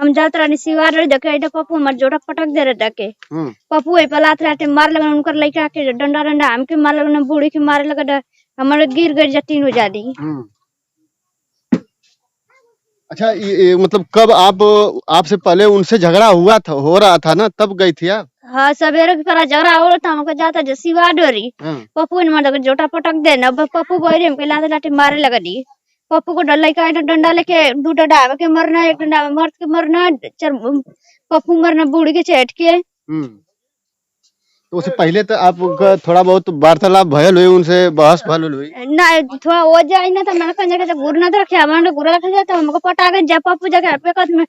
हम जात रहनी सिवार रही देखे इधर पप्पू हमार जोड़ा पटक दे रहे डके पप्पू ए पलात रहते मार लगन उनकर लड़का के डंडा डंडा हमके मार लगन बूढ़ी के मारे लगा हमारे गिर गई जतीन हो जादी। अच्छा ये मतलब कब आपसे पहले उनसे झगड़ा हुआ था हो रहा था ना तब गई थी आप? हाँ सवेरे पर झगड़ा हो रहा था हमको जाता जो सिवा डोरी पप्पू ने मार जोटा पटक दे ना पप्पू बोरे हमके लाते लाते मारे लगा दी पप्पू को डर लगा डंडा लेके दो डंडा के मरना एक डंडा मर्द के मरना पप्पू मरना बूढ़ी के चेट के। तो उससे पहले तो आपका थोड़ा बहुत वार्तालाप भयल हुई उनसे बहस भल हुई ना थोड़ा वो जाए ना तो मैंने कहा गुरु ना तो रखे हमारे गुरु रखा जाता हमको पटा के जब पप्पू जगह पे कद में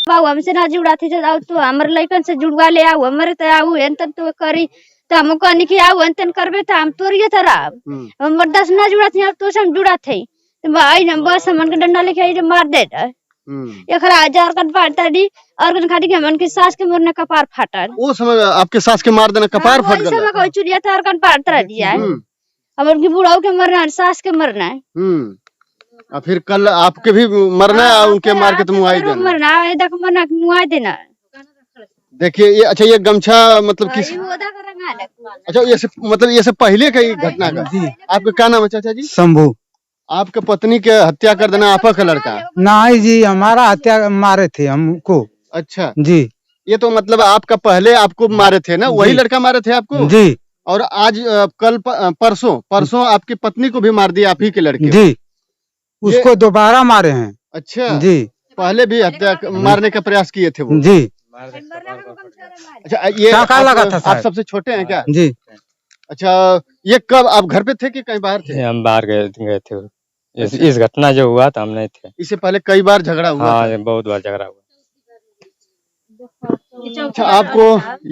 बाबू हमसे ना जुड़ा थी तो हमारे लड़कन से जुड़वा ले आओ हमारे तो आओ एंतन तो करी तो हमको कहनी कि आओ एंतन करबे तो हम तोरिए तरह हम 10 ना जुड़ा थी अब तो हम जुड़ा थे तो आई ना बस हमन के डंडा लेके आई मार दे ये खरा 1000 कट पाटा दी और कन खाटी के हमन के सास के मरने कपार फाटा वो समय आपके सास के मार देना कपार फट गया समय कोई चुरिया तार कन पाटा दिया है अब उनकी बुढ़ाऊ के मरना सास के मरना है और फिर कल आपके भी मरना है उनके मार के तो मुआई देना मरना है देख मरना मुआई देना। देखिए ये अच्छा ये गमछा मतलब किस अच्छा ये से मतलब ये से पहले का घटना का जी आपका क्या नाम है चाचा जी? शंभू। आपके पत्नी के हत्या कर देना आपका का लड़का? नहीं जी हमारा हत्या मारे थे हमको। अच्छा जी ये तो मतलब आपका पहले आपको मारे थे ना वही लड़का मारे थे आपको जी और आज कल परसों आपकी पत्नी को भी मार दिया आप ही के लड़के जी उसको दोबारा मारे हैं। अच्छा जी पहले भी हत्या मारने का प्रयास किए थे वो जी। अच्छा ये लगा था आप सबसे छोटे हैं क्या? जी। अच्छा ये कब आप घर पे थे कि कहीं बाहर थे? हम बाहर गए थे इस घटना जो हुआ था हम नहीं थे। इससे पहले कई बार झगड़ा हुआ? हाँ बहुत बार झगड़ा हुआ। अच्छा आपको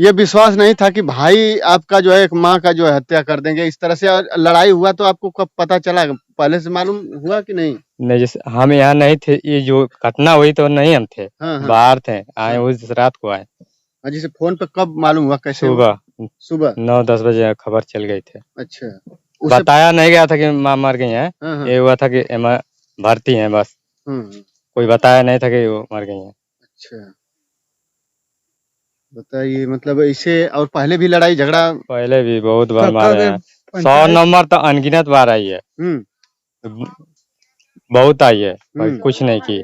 ये विश्वास नहीं था कि भाई आपका जो है एक माँ का जो है हत्या कर देंगे इस तरह से लड़ाई हुआ तो आपको कब पता चला पहले से मालूम हुआ कि नहीं? नहीं जैसे हम यहाँ नहीं थे ये जो घटना हुई तो नहीं हम थे बाहर थे आए उस रात को आए। जैसे फोन पे कब मालूम हुआ कैसे? सुबह 9-10 बजे खबर चल गई थे। अच्छा बताया नहीं गया था कि माँ मर गई है ये हुआ था कि भर्ती है बस कोई बताया नहीं था कि वो मर गई है। अच्छा बताइए मतलब इसे और पहले भी लड़ाई झगड़ा? पहले भी बहुत बार मारे हैं 100 नंबर तो अनगिनत बार आई है बहुत आई है कुछ नहीं की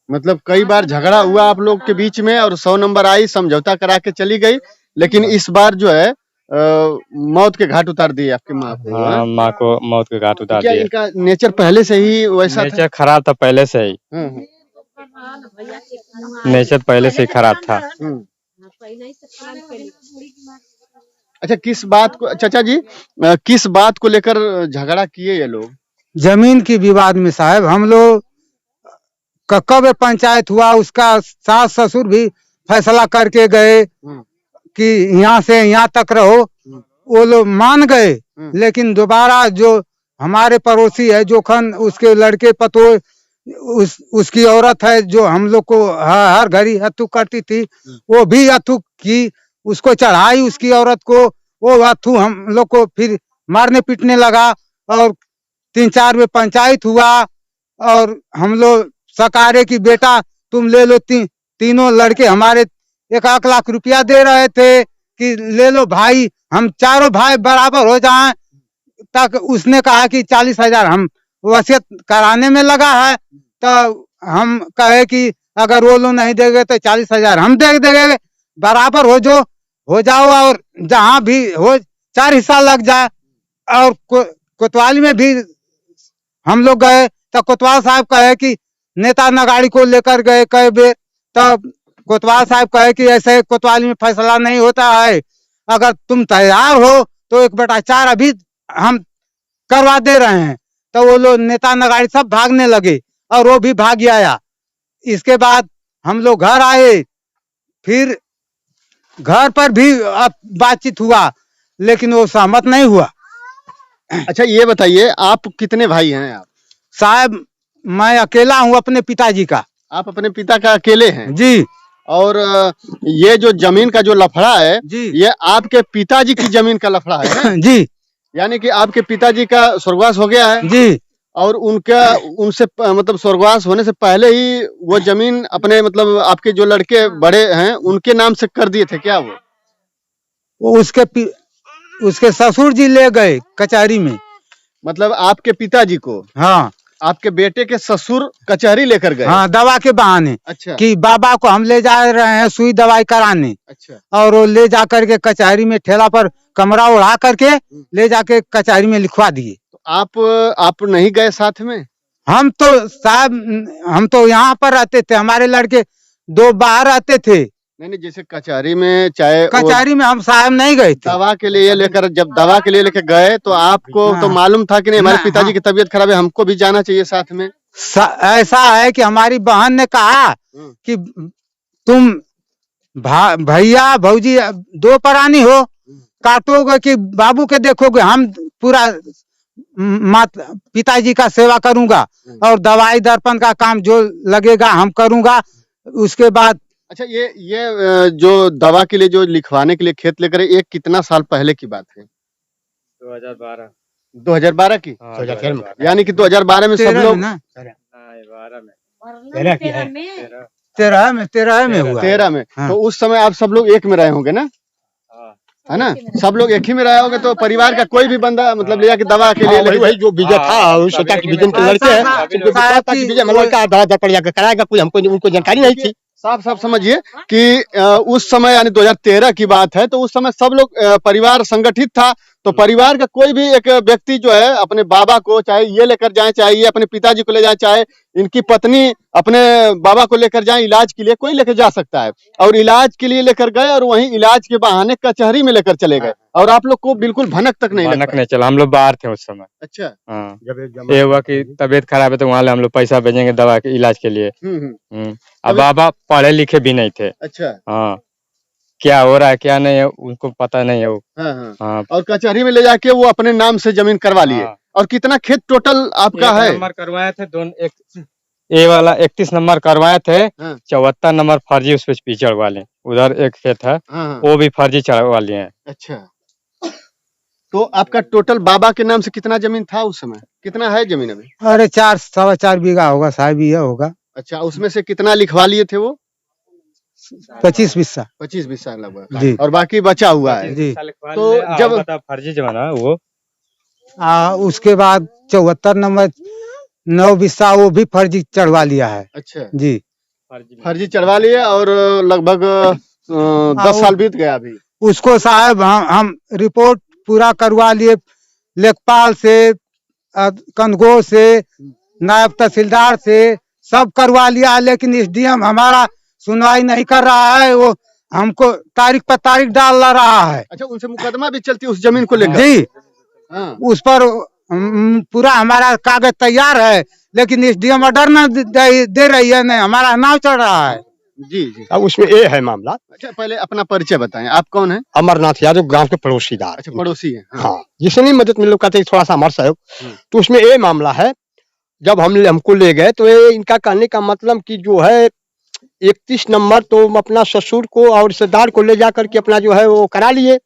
मतलब कई बार झगड़ा हुआ आप लोग के बीच में और 100 नंबर आई समझौता करा के चली गई लेकिन इस बार जो है मौत के घाट उतार दिए आपकी माँ को। हाँ माँ को मौत के घाट उतार दिए। इनका नेचर पहले से ही वैसा नेचर खराब था पहले से ही नेचर पहले से ही खराब था। अच्छा किस बात को चाचा जी किस बात को लेकर झगड़ा किए ये लोग? जमीन की विवाद में साहब हम लोग कब पंचायत हुआ उसका सास ससुर भी फैसला करके गए कि यहाँ से यहाँ तक रहो वो लोग मान गए लेकिन दोबारा जो हमारे पड़ोसी है जोखन उसके लड़के पतो उसकी औरत है जो हम लोग को हर घड़ी हत्थू करती थी वो भी हत्थू की उसको चढ़ाई उसकी औरत को वो हत्थू हम लोग को फिर मारने पीटने लगा और 3-4 में पंचायत हुआ और हम लोग सकारे की बेटा तुम ले लो तीनों लड़के हमारे 1 लाख रुपया दे रहे थे कि ले लो भाई हम चारों भाई बराबर हो जाएं तक उसने कहा कि 40,000 हम वसीयत कराने में लगा है तो हम कहे कि अगर वो लोग नहीं देंगे तो 40,000 हम दे देंगे बराबर हो जाओ और जहाँ भी हो 4 हिस्सा लग जाए। और कोतवाली में भी हम लोग गए तो कोतवाल साहब कहे कि नेता नगाड़ी को लेकर गए कई बेर तब कोतवाल साहब कहे कि ऐसे कोतवाली में फैसला नहीं होता है अगर तुम तैयार हो तो 1/4 अभी हम करवा दे रहे हैं तो वो लोग नेता नगाड़ी सब भागने लगे और वो भी भाग आया। इसके बाद हम लोग घर आए फिर घर पर भी बातचीत हुआ लेकिन वो सहमत नहीं हुआ। अच्छा ये बताइए आप कितने भाई हैं? आप साहब मैं अकेला हूँ अपने पिताजी का। आप अपने पिता का अकेले हैं जी। और ये जो जमीन का जो लफड़ा है जी ये आपके पिताजी की जमीन का लफड़ा है जी। यानी कि आपके पिताजी का स्वर्गवास हो गया है जी और उनका उनसे मतलब स्वर्गवास होने से पहले ही वो जमीन अपने मतलब आपके जो लड़के बड़े हैं उनके नाम से कर दिए थे क्या वो उसके ससुर जी ले गए कचहरी में। मतलब आपके पिताजी को? हाँ, आपके बेटे के ससुर कचहरी लेकर गए? हाँ, दवा के बहाने। अच्छा। कि बाबा को हम ले जा रहे हैं सुई दवाई कराने। अच्छा। और वो ले जा करके कचहरी में ठेला पर कमरा उड़ा करके ले जाके कचहरी में लिखवा दिए। तो आप नहीं गए साथ में? हम तो साहब हम तो यहाँ पर रहते थे, हमारे लड़के 2 बाहर रहते थे। नहीं, जैसे कचहरी में चाहे कचहरी में हम साहब नहीं गए थे। दवा के लिए लेकर, जब दवा के लिए लेकर गए तो आपको तो मालूम था कि नहीं हमारे पिताजी की तबीयत खराब है, हमको भी जाना चाहिए साथ में? ऐसा है कि हमारी बहन ने कहा कि तुम भैया भौजी 2 प्राणी हो, काटोगे कि बाबू के देखोगे, हम पूरा पिताजी का सेवा करूंगा और दवाई दर्पण का काम जो लगेगा हम करूंगा। उसके बाद अच्छा, ये जो दवा के लिए जो लिखवाने के लिए खेत लेकर, ये कितना साल पहले की बात है? 2012 की? 2013 में। यानी कि 2012 में सब लोग 13 में हुआ। 13 में। हाँ। तो उस समय आप सब लोग एक में रहे होंगे ना, है ना? सब लोग एक ही में रहे होंगे, तो परिवार का कोई भी बंदा मतलब ले जाके दवा के लिए वही जो विजय था, सोचा कि विजय के लड़के हैं, विजय लड़का दवा दर्पण जाकर कराएगा, कोई हमको उनको जानकारी नहीं थी। साफ समझिए कि उस समय यानी 2013 की बात है, तो उस समय सब लोग परिवार संगठित था, तो परिवार का कोई भी एक व्यक्ति जो है अपने बाबा को चाहे ये लेकर जाए, चाहे ये अपने पिताजी को ले जाए, चाहे इनकी पत्नी अपने बाबा को लेकर जाए इलाज के लिए, कोई लेकर जा सकता है। और इलाज के लिए लेकर गए और वहीं इलाज के बहाने कचहरी में लेकर चले गए, और आप लोग को बिल्कुल भनक तक नहीं चला। हम लोग बाहर थे उस समय। अच्छा। हाँ, ये हुआ कि तबीयत खराब है तो वहाँ हम लोग पैसा भेजेंगे दवा के इलाज के लिए। अब बाबा पढ़े लिखे भी नहीं थे। अच्छा। हाँ, क्या हो रहा है क्या नहीं है उनको पता नहीं है वो। हाँ। और कचहरी में ले जाके वो अपने नाम से जमीन करवा लिए। और कितना खेत टोटल आपका है? नंबर करवाए थे ए वाला 31 नंबर करवाए थे। 74 नंबर फर्जी उस पे पीछे वाले, उधर एक खेत है वो भी फर्जी चढ़वा लिए हैं। अच्छा, तो आपका टोटल बाबा के नाम से कितना जमीन था उस समय? कितना है जमीन अभी? अरे 4-4.25 बीघा होगा साहब, ये होगा। अच्छा, उसमें से कितना लिखवा लिए थे वो? 25 बिस्सा। 25 बिस्सा लगभग जी। और बाकी बचा हुआ है जी। तो जब फर्जी जमाना वो उसके बाद 74 नंबर 9 बिस्सा वो भी फर्जी चढ़वा लिया है। अच्छा जी, फर्जी चढ़वा लिए और लगभग 10 साल बीत गया अभी। उसको साहब हम रिपोर्ट पूरा करवा लिए, लेखपाल से, कंदगो से, नायब तहसीलदार से, सब करवा लिया, लेकिन एसडीएम हमारा सुनवाई नहीं कर रहा है। वो हमको तारीख पर तारीख डाल रहा है। अच्छा, उनसे मुकदमा भी चलती है उस जमीन को लेकर? जी। हाँ। उस पर पूरा हमारा कागज तैयार है, लेकिन एसडीएम ऑर्डर न दे रही है, नहीं हमारा नाम चढ़ रहा है। जी जी। अब उसमें ये है मामला। अच्छा, पहले अपना परिचय बताएं, आप कौन है? अमरनाथ यादव, ग्राम के पड़ोसीदार। अच्छा, पड़ोसी है। हाँ, जिसने मदद में लोग कहते हैं थोड़ा सा हमारा सहयोग, तो उसमें ये मामला है। जब हमको ले गए तो ये इनका कहने का मतलब कि जो है 31 नंबर तो अपना ससुर को और रिश्तेदार को ले जा करके अपना जो है वो करा लिए,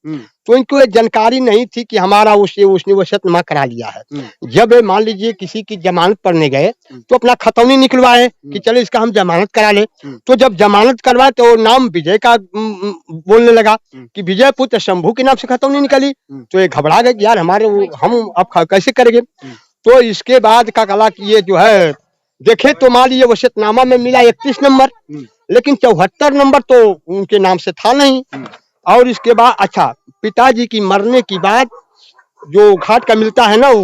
तो इनको ये जानकारी नहीं थी कि हमारा उसने वसीयतनामा करा लिया है। जब मान लीजिए किसी की जमानत पढ़ने गए तो अपना खतौनी निकलवाए कि चले इसका हम जमानत करा ले, तो जब जमानत करवाए तो नाम विजय का बोलने लगा कि विजय पुत्र शंभू के नाम से खतौनी निकली, तो ये घबरा गए कि यार हमारे हम अब कैसे करेंगे। तो इसके बाद का कला कि ये जो है देखे तो मान लीजिए वसीयतनामा में मिला 31 नंबर, लेकिन 74 नंबर तो उनके नाम से था नहीं। और इसके बाद अच्छा, पिताजी की मरने की बाद जो घाट का मिलता है ना वो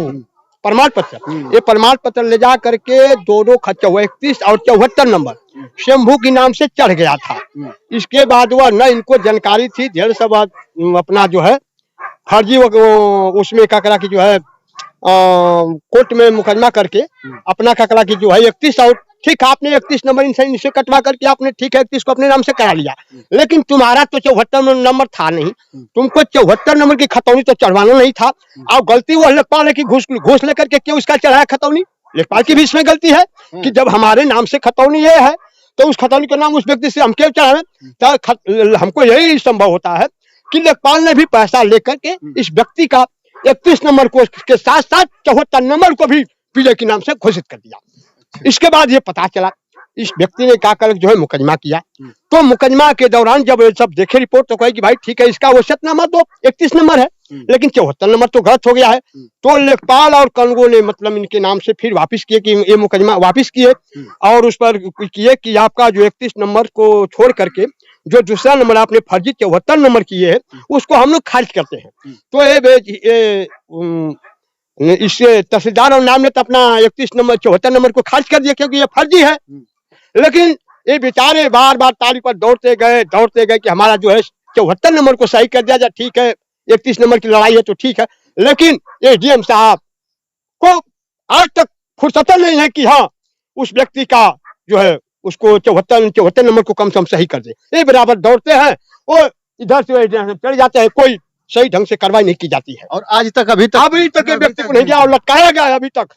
प्रमाण पत्र, ये प्रमाण पत्र ले जा करके 31 और 74 नंबर शंभू के नाम से चढ़ गया था। इसके बाद वह न इनको जानकारी थी, ढेर सब अपना जो है फर्जी उसमें का करा की जो है कोर्ट में मुकदमा करके अपना का करा की जो है 31 और ठीक है आपने 31 नंबर इनसे कटवा करके आपने ठीक है 31 को अपने नाम से करा लिया, लेकिन तुम्हारा तो 74 नंबर था नहीं, तुमको 74 नंबर की खतौनी तो चढ़वाना नहीं था। और गलती वो लेखपाल है कि घूस लेकर के क्यों इसका चढ़ाया खतौनी, लेखपाल की भी इसमें गलती है कि जब हमारे नाम से खतौनी ये है तो उस खतौनी का नाम उस व्यक्ति से हम क्यों चढ़ावे। तो हमको यही संभव होता है कि लेखपाल ने भी पैसा लेकर के इस व्यक्ति का 31 नंबर को के साथ साथ 74 नंबर को भी विजय के नाम से घोषित कर दिया। इसके बाद ये पता चला, इस व्यक्ति ने क्या कर जो है मुकदमा किया। तो मुकदमा के दौरान जब ये सब देखे रिपोर्ट तो कहे कि भाई ठीक है, इसका वसीयतनामा तो 31 नंबर है, लेकिन 74 नंबर तो गलत हो गया है। तो लेखपाल और कनगो ने मतलब इनके नाम से फिर वापस किए कि ये मुकदमा वापस किए और उस पर किए कि आपका जो 31 नंबर को छोड़ करके जो दूसरा नंबर आपने फर्जी 74 नंबर किए है उसको हम लोग खारिज करते हैं। तो ये इससे तहसीलदार और नाम ने तो अपना 31 नंबर 74 नंबर को खारिज कर दिया क्योंकि ये फर्जी है। लेकिन ये बेचारे बार बार तारीख पर दौड़ते गए कि हमारा जो है 74 नंबर को सही कर दिया जाए, ठीक है 31 नंबर की लड़ाई है तो ठीक है। लेकिन एडीएम साहब को आज तक फुर्सत नहीं है कि हाँ उस व्यक्ति का जो है उसको 74 नंबर को कम से कम सही कर दे। ये बराबर दौड़ते हैं और इधर से चढ़ जाते हैं, कोई सही ढंग से कार्रवाई नहीं की जाती है। और आज तक अभी तक ये व्यक्ति को नहीं गया और लटकाया गया है अभी तक।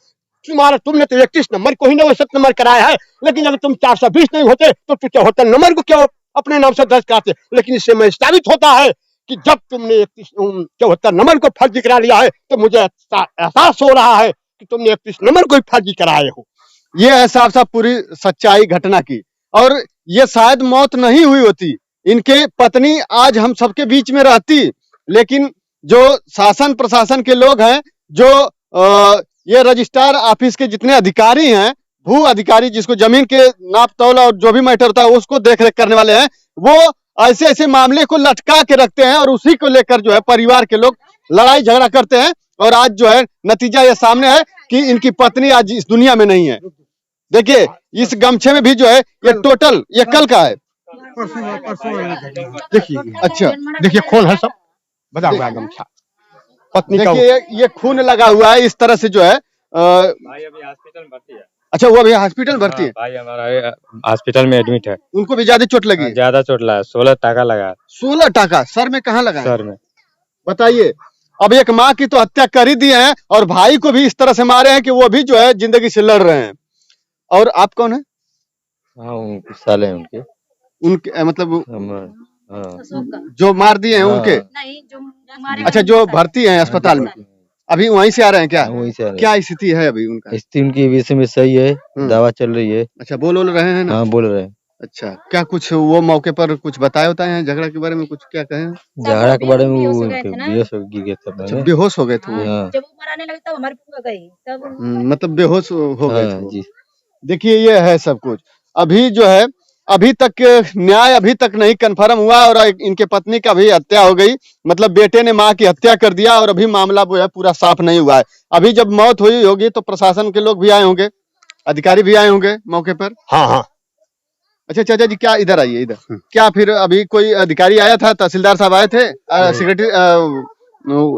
तुमने तो 31 नंबर को ही ना 7 नंबर कराया है, लेकिन अगर तुम 420 नहीं होते तो 74 नंबर को क्यों अपने नाम से दर्ज कराते। लेकिन इससे मैं साबित होता है कि जब तुमने 74 नंबर को फर्जी करा लिया है तो मुझे एहसास हो रहा है कि तुमने 31 नंबर को ही फर्जी कराए हो। ये है साहब साहब पूरी सच्चाई घटना की। और ये शायद मौत नहीं हुई होती, इनके पत्नी आज हम सबके बीच में रहती, लेकिन जो शासन प्रशासन के लोग हैं, जो ये रजिस्ट्रार ऑफिस के जितने अधिकारी हैं, भू अधिकारी जिसको जमीन के नाप तौल और जो भी मैटर होता है उसको देख रेख करने वाले हैं, वो ऐसे ऐसे मामले को लटका के रखते हैं और उसी को लेकर जो है परिवार के लोग लड़ाई झगड़ा करते हैं। और आज जो है नतीजा ये सामने है कि इनकी पत्नी आज इस दुनिया में नहीं है। देखिए इस गमछे में भी जो है ये टोटल ये कल का है। देखिए अच्छा देखिए खून है सब बता हुआ है गमछा पत्नी का। देखिए ये खून लगा हुआ है इस तरह से जो है। भाई अभी हॉस्पिटल में भर्ती है। अच्छा वो अभी हॉस्पिटल भर्ती है। भाई हमारा हॉस्पिटल में एडमिट है। उनको भी ज्यादा चोट लगी है? ज्यादा चोट लगा, 16 टाका लगा। 16 टाका सर में कहाँ लगा? सर में। बताइए, अब एक माँ की तो हत्या कर ही दी है और भाई को भी इस तरह से मारे हैं कि वो भी जो है जिंदगी से लड़ रहे हैं। और आप कौन है? हाँ साले हैं उनके मतलब हाँ। जो मार दिए हैं उनके? नहीं, जो अच्छा जो भर्ती हैं अस्पताल में, अभी वहीं से आ रहे हैं क्या? वहीं से आ रहे हैं। क्या स्थिति है अभी उनका? स्थिति उनकी विषय में सही है, दवा चल रही है। अच्छा बोल रहे हैं ना? हाँ बोल रहे हैं। अच्छा क्या कुछ वो मौके पर कुछ बताया होता है झगड़ा के बारे में, कुछ क्या कहें? झगड़ा के बारे में वो बेहोश गिर गए थे। अच्छा बेहोश हो गए थे वो? हाँ। जब वो मराने लगे तब हमारी बुआ गई तब मतलब बेहोश हो गए थे वो। जी। देखिए ये है सब कुछ। अभी जो है अभी तक न्याय अभी तक नहीं कंफर्म हुआ और इनके पत्नी का भी हत्या हो गई, मतलब बेटे ने माँ की हत्या कर दिया और अभी मामला वो है पूरा साफ नहीं हुआ है। अभी जब मौत हुई होगी तो प्रशासन के लोग भी आए होंगे, अधिकारी भी आए होंगे मौके पर। हाँ हाँ। अच्छा चाचा जी क्या इधर आइए इधर। क्या फिर अभी कोई अधिकारी आया था? तहसीलदार साहब आए थे? सेक्रेटरी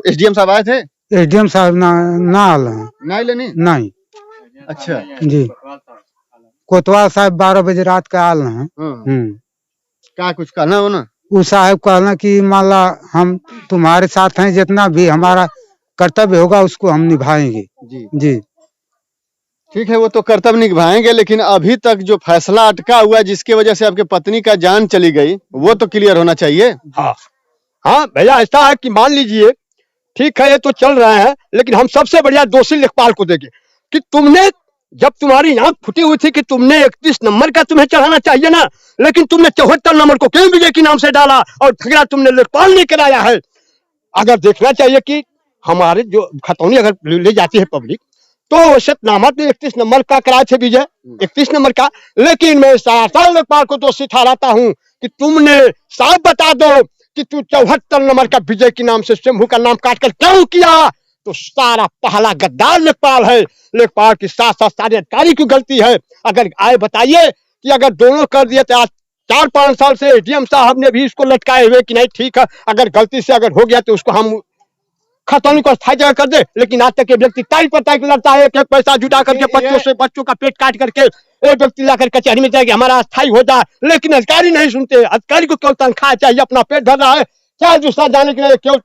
एसडीएम साहब आए थे? एडीएम साहब ना आल हैं। नहीं लेनी नहीं। अच्छा जी कोतवाल साहब 12 बजे रात का आल हैं। क्या कुछ कहना हो ना? वो साहब कहना कि मान ला हम तुम्हारे साथ हैं, जितना भी हमारा कर्तव्य होगा उसको हम निभाएंगे। जी जी ठीक है, वो तो कर्तव्य निभाएंगे, लेकिन अभी तक जो फैसला अटका हुआ है जिसकी वजह से आपके पत्नी का जान चली गई वो तो क्लियर होना चाहिए। हाँ हाँ भैया ऐसा है कि मान लीजिए ठीक है ये तो चल रहा है, लेकिन हम सबसे बढ़िया दोषी लेखपाल को देंगे कि तुमने जब तुम्हारी आंख फुटी हुई थी कि तुमने 31 नंबर का तुम्हें चढ़ाना चाहिए ना, लेकिन तुमने 74 नंबर को क्यों विजय के नाम से डाला और झगड़ा तुमने लेखपाल ने कराया है। अगर देखना चाहिए कि हमारे जो खतौनी अगर ले जाती है पब्लिक तो वसीयतनामा तो 31 नंबर का कराए थे विजय 31 नंबर का, लेकिन मैं सारा लेखपाल को दोषी ठहराता हूँ कि तुमने साफ बता दो कि तू 74 नंबर का विजय के नाम से शंभू का नाम काटकर क्यों किया। तो सारा पहला गद्दार लेखपाल है, लेखपाल के साथ साथ सारे अधिकारी की गलती है। अगर आए बताइए कि अगर दोनों कर दिए तो आज 4-5 साल से एडीएम साहब ने भी इसको लटकाए हुए कि नहीं ठीक है, अगर गलती से अगर हो गया तो उसको हम खतौनी को स्थायी जगह कर दे। लेकिन आज तक ये व्यक्ति तारीख पर तारीख लड़ता है, एक पैसा जुटा करके बच्चों का पेट काट करके एक व्यक्ति लाकर कचहरी में जाएगी हमारा अस्थायी हो जाए, लेकिन अधिकारी नहीं सुनते। अधिकारी को क्यों तनख्वाह चाहिए, अपना पेट भर रहा है, क्या दूसरा जाने के लिए क्यों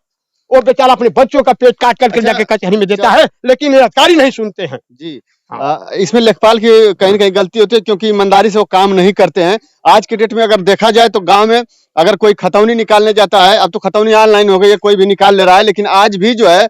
वो बेचारा अपने बच्चों का पेट काट करके जाके कचहरी में देता है, लेकिन अधिकारी नहीं सुनते हैं। जी इसमें लेखपाल की कहीं ना कहीं गलती होती है, क्योंकि ईमानदारी से वो काम नहीं करते हैं। आज के डेट में अगर देखा जाए तो गांव में अगर कोई खतौनी निकालने जाता है, अब तो खतौनी ऑनलाइन हो गई है, कोई भी निकाल ले रहा है, लेकिन आज भी जो है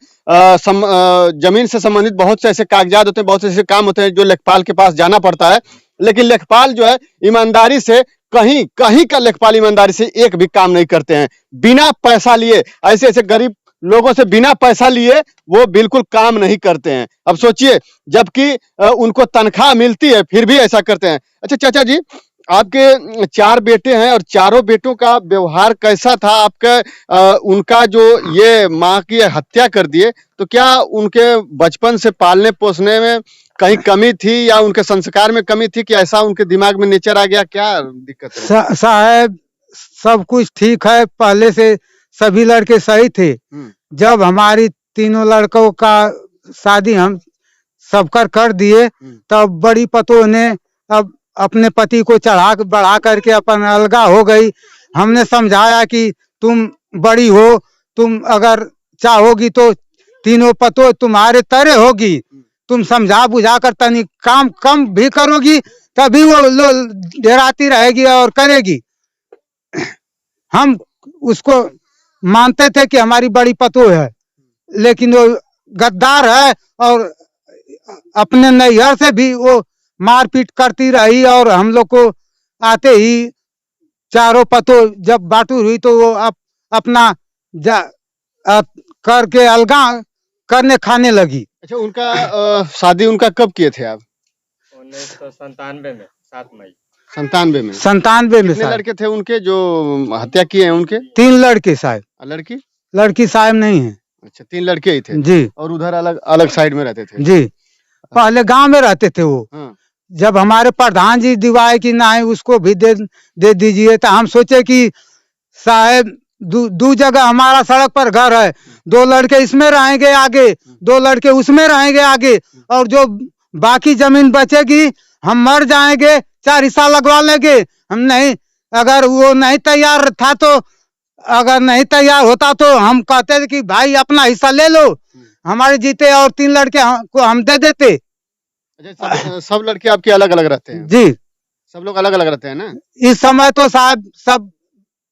जमीन से संबंधित बहुत से ऐसे कागजात होते हैं, बहुत से ऐसे काम होते हैं जो लेखपाल के पास जाना पड़ता है। लेकिन लेखपाल जो है ईमानदारी से, कहीं कहीं का लेखपाल ईमानदारी से एक भी काम नहीं करते हैं। बिना पैसा लिए ऐसे ऐसे गरीब लोगों से बिना पैसा लिए वो बिल्कुल काम नहीं करते हैं। अब सोचिए, जबकि उनको तनख्वाह मिलती है फिर भी ऐसा करते हैं। अच्छा चाचा जी, आपके 4 बेटे हैं और चारों बेटों का व्यवहार कैसा था आपका? उनका जो ये माँ की हत्या कर दिए, तो क्या उनके बचपन से पालने पोसने में कहीं कमी थी या उनके संस्कार में कमी थी कि ऐसा उनके दिमाग में नेचर आ गया? क्या दिक्कत है? साहब सब कुछ ठीक है, पहले से सभी लड़के सही थे। जब हमारी तीनों लड़कों का शादी हम सबकर कर दिए, तब बड़ी पतोह ने अब अपने पति को बढ़ा करके अपन अलगा हो गई। हमने समझाया कि तुम बड़ी हो, तुम अगर चाहोगी तो तीनों पतोह तुम्हारे तरह होगी, तुम समझा बुझा कर तनी काम कम भी करोगी तभी वो डराती रहेगी और करेगी। हम उसको मानते थे कि हमारी बड़ी पतोह है, लेकिन वो गद्दार है और अपने नैहर से भी वो मारपीट करती रही। और हम लोग को आते ही चारों पतोह जब बाटुर हुई तो वो अपना करके अलगा करने खाने लगी। अच्छा, उनका शादी उनका कब किए थे आप? 1997 में, 7 मई 97 में। 97 में। कितने लड़के थे उनके जो हत्या किए हैं उनके? 3 लड़के साहब। लड़की? लड़की साहब नहीं है। अच्छा, 3 लड़के ही थे जी। और उधर अलग अलग साइड में रहते थे? जी, पहले गांव में रहते थे वो। जब हमारे प्रधान जी दिवाए कि नहीं उसको भी दे दीजिए, तो हम सोचे कि साहब दो जगह हमारा सड़क पर घर है, 2 लड़के इसमें रहेंगे आगे, 2 लड़के उसमें रहेंगे आगे, और जो बाकी जमीन बचेगी हम मर जाएंगे, 4 हिस्सा लगवा लेंगे। हम नहीं, अगर वो नहीं तैयार था तो, अगर नहीं तैयार होता तो हम कहते थे कि भाई अपना हिस्सा ले लो, हमारे जीते और 3 लड़के को हम दे देते। अच्छा, सब लड़के आपके अलग अलग रहते हैं? जी, सब लोग अलग अलग रहते हैं ना इस समय तो साहब सब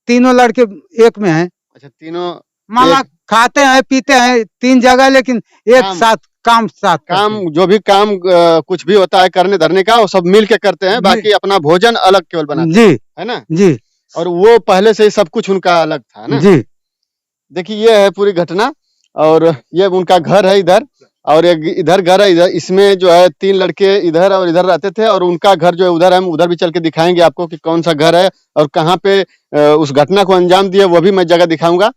तीनों लड़के एक में हैं। अच्छा, तीनों मामा खाते हैं पीते हैं 3 जगह, लेकिन एक साथ काम जो भी काम कुछ भी होता है करने धरने का, वो सब मिल के करते हैं। बाकी अपना भोजन अलग केवल बनाते हैं, है ना जी। और वो पहले से ही सब कुछ उनका अलग था ना जी। देखिए, ये है पूरी घटना, और ये उनका घर है इधर, और एक इधर घर है इधर। इसमें जो है 3 लड़के इधर और इधर रहते थे, और उनका घर जो है उधर है। हम उधर भी चल के दिखाएंगे आपको कि कौन सा घर है और कहाँ पे उस घटना को अंजाम दिया, वो भी मैं जगह दिखाऊंगा।